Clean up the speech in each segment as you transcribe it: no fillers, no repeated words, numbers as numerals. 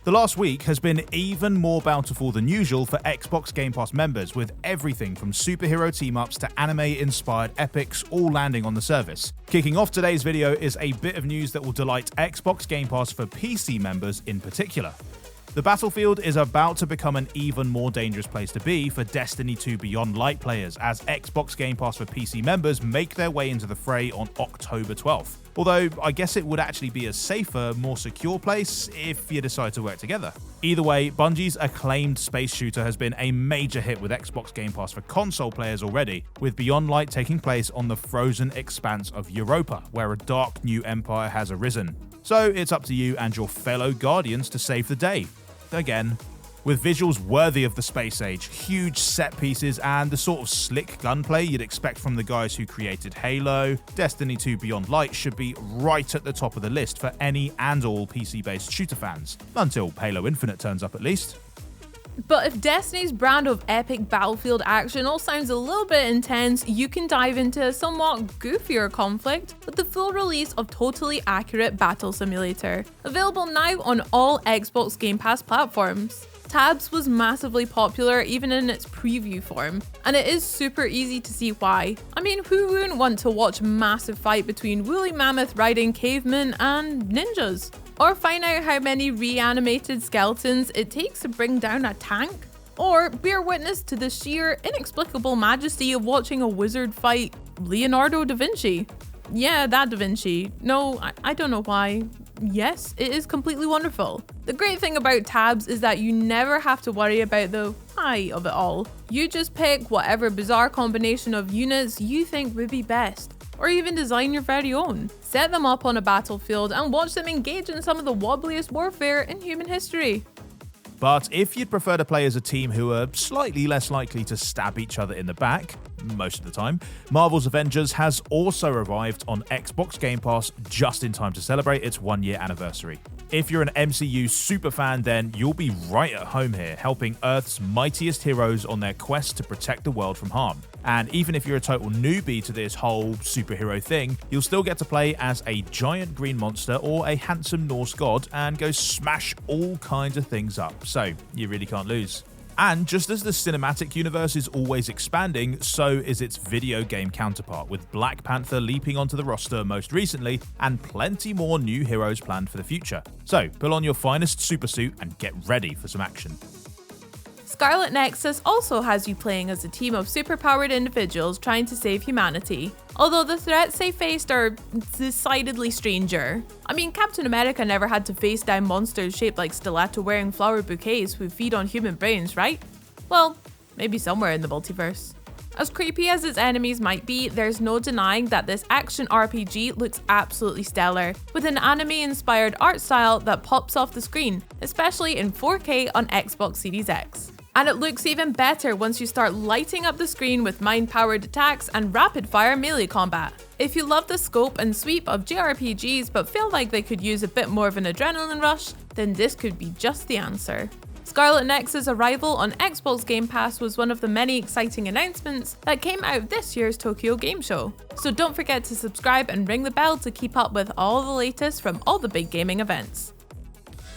The last week has been even more bountiful than usual for Xbox Game Pass members, with everything from superhero team-ups to anime-inspired epics all landing on the service. Kicking off today's video is a bit of news that will delight Xbox Game Pass for PC members in particular. The battlefield is about to become an even more dangerous place to be for Destiny 2 Beyond Light players as Xbox Game Pass for PC members make their way into the fray on October 12th. Although, I guess it would actually be a safer, more secure place if you decide to work together. Either way, Bungie's acclaimed space shooter has been a major hit with Xbox Game Pass for console players already, with Beyond Light taking place on the frozen expanse of Europa, where a dark new empire has arisen. So it's up to you and your fellow Guardians to save the day. Again. With visuals worthy of the space age, huge set pieces, and the sort of slick gunplay you'd expect from the guys who created Halo, Destiny 2 Beyond Light should be right at the top of the list for any and all PC-based shooter fans. Until Halo Infinite turns up at least. But if Destiny's brand of epic battlefield action all sounds a little bit intense, you can dive into a somewhat goofier conflict with the full release of Totally Accurate Battle Simulator, available now on all Xbox Game Pass platforms. Tabs was massively popular even in its preview form, and it is super easy to see why. I mean, who wouldn't want to watch a massive fight between woolly mammoth riding cavemen and ninjas? Or find out how many reanimated skeletons it takes to bring down a tank? Or bear witness to the sheer, inexplicable majesty of watching a wizard fight Leonardo da Vinci. Yeah, that Da Vinci. No, I don't know why. Yes, it is completely wonderful. The great thing about tabs is that you never have to worry about the why of it all. You just pick whatever bizarre combination of units you think would be best, or even design your very own. Set them up on a battlefield and watch them engage in some of the wobbliest warfare in human history. But if you'd prefer to play as a team who are slightly less likely to stab each other in the back, most of the time, Marvel's Avengers has also arrived on Xbox Game Pass just in time to celebrate its 1-year anniversary. If you're an MCU superfan, then you'll be right at home here, helping Earth's mightiest heroes on their quest to protect the world from harm. And even if you're a total newbie to this whole superhero thing, you'll still get to play as a giant green monster or a handsome Norse god and go smash all kinds of things up, so you really can't lose. And just as the cinematic universe is always expanding, so is its video game counterpart, with Black Panther leaping onto the roster most recently, and plenty more new heroes planned for the future. So pull on your finest supersuit and get ready for some action. Scarlet Nexus also has you playing as a team of superpowered individuals trying to save humanity, although the threats they faced are decidedly stranger. I mean, Captain America never had to face down monsters shaped like stiletto-wearing flower bouquets who feed on human brains, right? Well, maybe somewhere in the multiverse. As creepy as its enemies might be, there's no denying that this action RPG looks absolutely stellar, with an anime-inspired art style that pops off the screen, especially in 4K on Xbox Series X. And it looks even better once you start lighting up the screen with mind-powered attacks and rapid-fire melee combat. If you love the scope and sweep of JRPGs but feel like they could use a bit more of an adrenaline rush, then this could be just the answer. Scarlet Nexus' arrival on Xbox Game Pass was one of the many exciting announcements that came out of this year's Tokyo Game Show. So don't forget to subscribe and ring the bell to keep up with all the latest from all the big gaming events.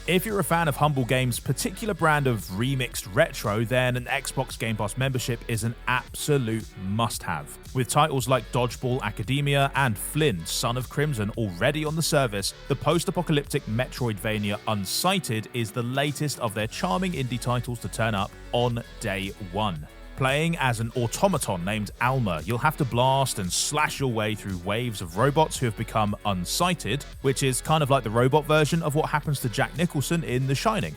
If you're a fan of Humble Games' particular brand of remixed retro, then an Xbox Game Pass membership is an absolute must-have. With titles like Dodgeball Academia and Flynn, Son of Crimson already on the service, the post-apocalyptic Metroidvania Unsighted is the latest of their charming indie titles to turn up on day one. Playing as an automaton named Alma, you'll have to blast and slash your way through waves of robots who have become unsighted, which is kind of like the robot version of what happens to Jack Nicholson in The Shining.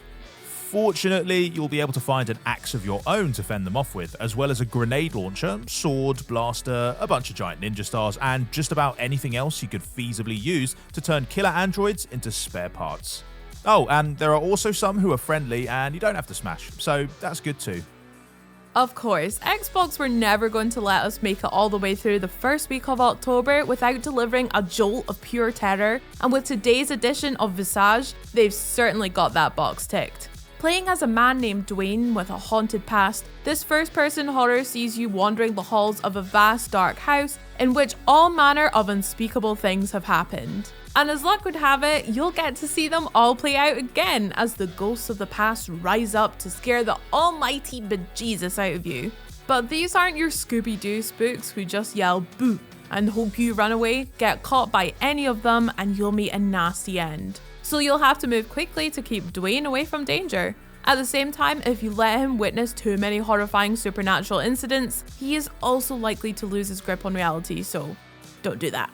Fortunately, you'll be able to find an axe of your own to fend them off with, as well as a grenade launcher, sword, blaster, a bunch of giant ninja stars, and just about anything else you could feasibly use to turn killer androids into spare parts. Oh, and there are also some who are friendly and you don't have to smash, so that's good too. Of course, Xbox were never going to let us make it all the way through the first week of October without delivering a jolt of pure terror, and with today's edition of Visage, they've certainly got that box ticked. Playing as a man named Dwayne with a haunted past, this first-person horror sees you wandering the halls of a vast dark house in which all manner of unspeakable things have happened. And as luck would have it, you'll get to see them all play out again as the ghosts of the past rise up to scare the almighty bejesus out of you. But these aren't your Scooby-Doo spooks who just yell boo and hope you run away, get caught by any of them, and you'll meet a nasty end. So you'll have to move quickly to keep Dwayne away from danger. At the same time, if you let him witness too many horrifying supernatural incidents, he is also likely to lose his grip on reality, so don't do that.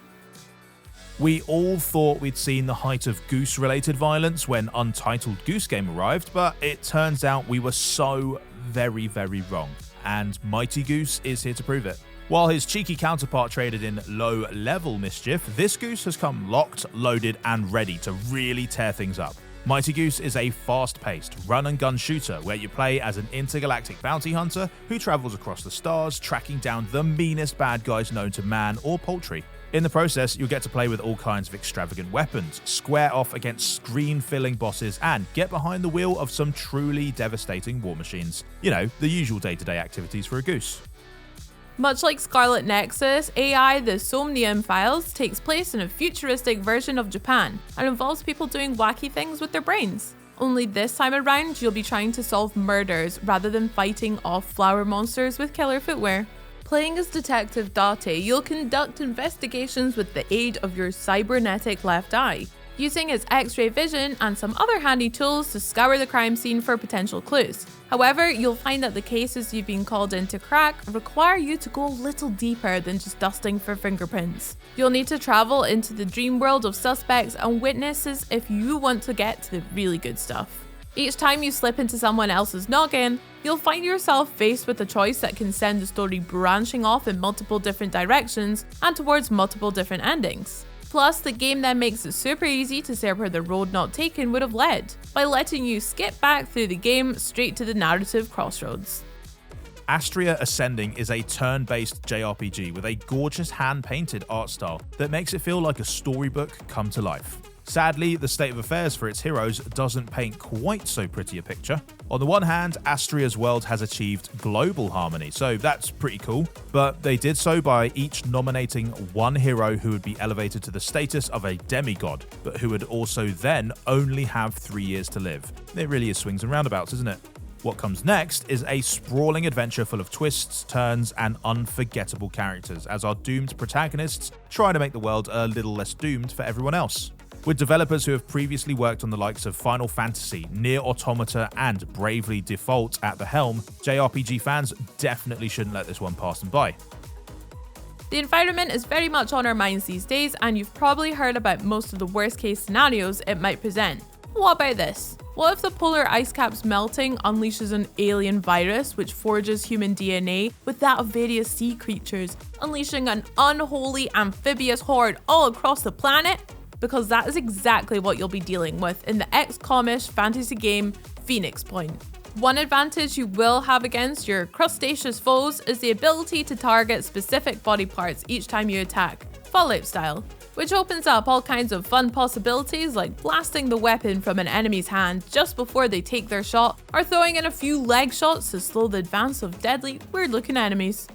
We all thought we'd seen the height of Goose-related violence when Untitled Goose Game arrived, but it turns out we were so very, very wrong. And Mighty Goose is here to prove it. While his cheeky counterpart traded in low-level mischief, this Goose has come locked, loaded, and ready to really tear things up. Mighty Goose is a fast-paced run-and-gun shooter where you play as an intergalactic bounty hunter who travels across the stars, tracking down the meanest bad guys known to man or poultry. In the process, you'll get to play with all kinds of extravagant weapons, square off against screen-filling bosses, and get behind the wheel of some truly devastating war machines. You know, the usual day-to-day activities for a goose. Much like Scarlet Nexus, AI The Somnium Files takes place in a futuristic version of Japan and involves people doing wacky things with their brains. Only this time around, you'll be trying to solve murders rather than fighting off flower monsters with killer footwear. Playing as Detective Date, you'll conduct investigations with the aid of your cybernetic left eye, using its X-ray vision and some other handy tools to scour the crime scene for potential clues. However, you'll find that the cases you've been called in to crack require you to go a little deeper than just dusting for fingerprints. You'll need to travel into the dream world of suspects and witnesses if you want to get to the really good stuff. Each time you slip into someone else's noggin, you'll find yourself faced with a choice that can send the story branching off in multiple different directions and towards multiple different endings. Plus, the game then makes it super easy to say where the road not taken would have led, by letting you skip back through the game straight to the narrative crossroads. Astria Ascending is a turn-based JRPG with a gorgeous hand-painted art style that makes it feel like a storybook come to life. Sadly, the state of affairs for its heroes doesn't paint quite so pretty a picture. On the one hand, Astria's world has achieved global harmony, so that's pretty cool, but they did so by each nominating one hero who would be elevated to the status of a demigod, but who would also then only have 3 years to live. It really is swings and roundabouts, isn't it? What comes next is a sprawling adventure full of twists, turns, and unforgettable characters, as our doomed protagonists try to make the world a little less doomed for everyone else. With developers who have previously worked on the likes of Final Fantasy, Nier Automata, and Bravely Default at the helm, JRPG fans definitely shouldn't let this one pass them by. The environment is very much on our minds these days, and you've probably heard about most of the worst case scenarios it might present. What about this? What if the polar ice caps melting unleashes an alien virus which forges human DNA with that of various sea creatures, unleashing an unholy amphibious horde all across the planet? Because that is exactly what you'll be dealing with in the XCOM-ish fantasy game Phoenix Point. One advantage you will have against your crustaceous foes is the ability to target specific body parts each time you attack, Fallout style, which opens up all kinds of fun possibilities like blasting the weapon from an enemy's hand just before they take their shot, or throwing in a few leg shots to slow the advance of deadly, weird-looking enemies.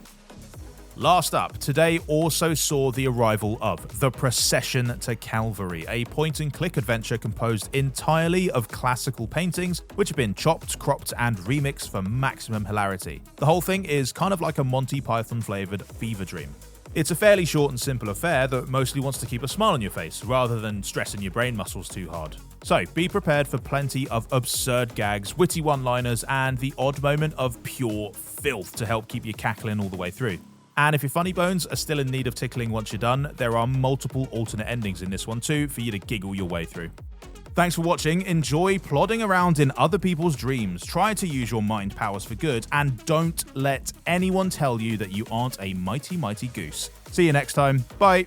Last up, today also saw the arrival of The Procession to Calvary, a point-and-click adventure composed entirely of classical paintings which have been chopped, cropped, and remixed for maximum hilarity. The whole thing is kind of like a Monty Python-flavoured fever dream. It's a fairly short and simple affair that mostly wants to keep a smile on your face, rather than stressing your brain muscles too hard. So be prepared for plenty of absurd gags, witty one-liners, and the odd moment of pure filth to help keep you cackling all the way through. And if your funny bones are still in need of tickling once you're done, there are multiple alternate endings in this one too for you to giggle your way through. Thanks for watching, enjoy plodding around in other people's dreams, try to use your mind powers for good, and don't let anyone tell you that you aren't a mighty, mighty goose. See you next time, bye!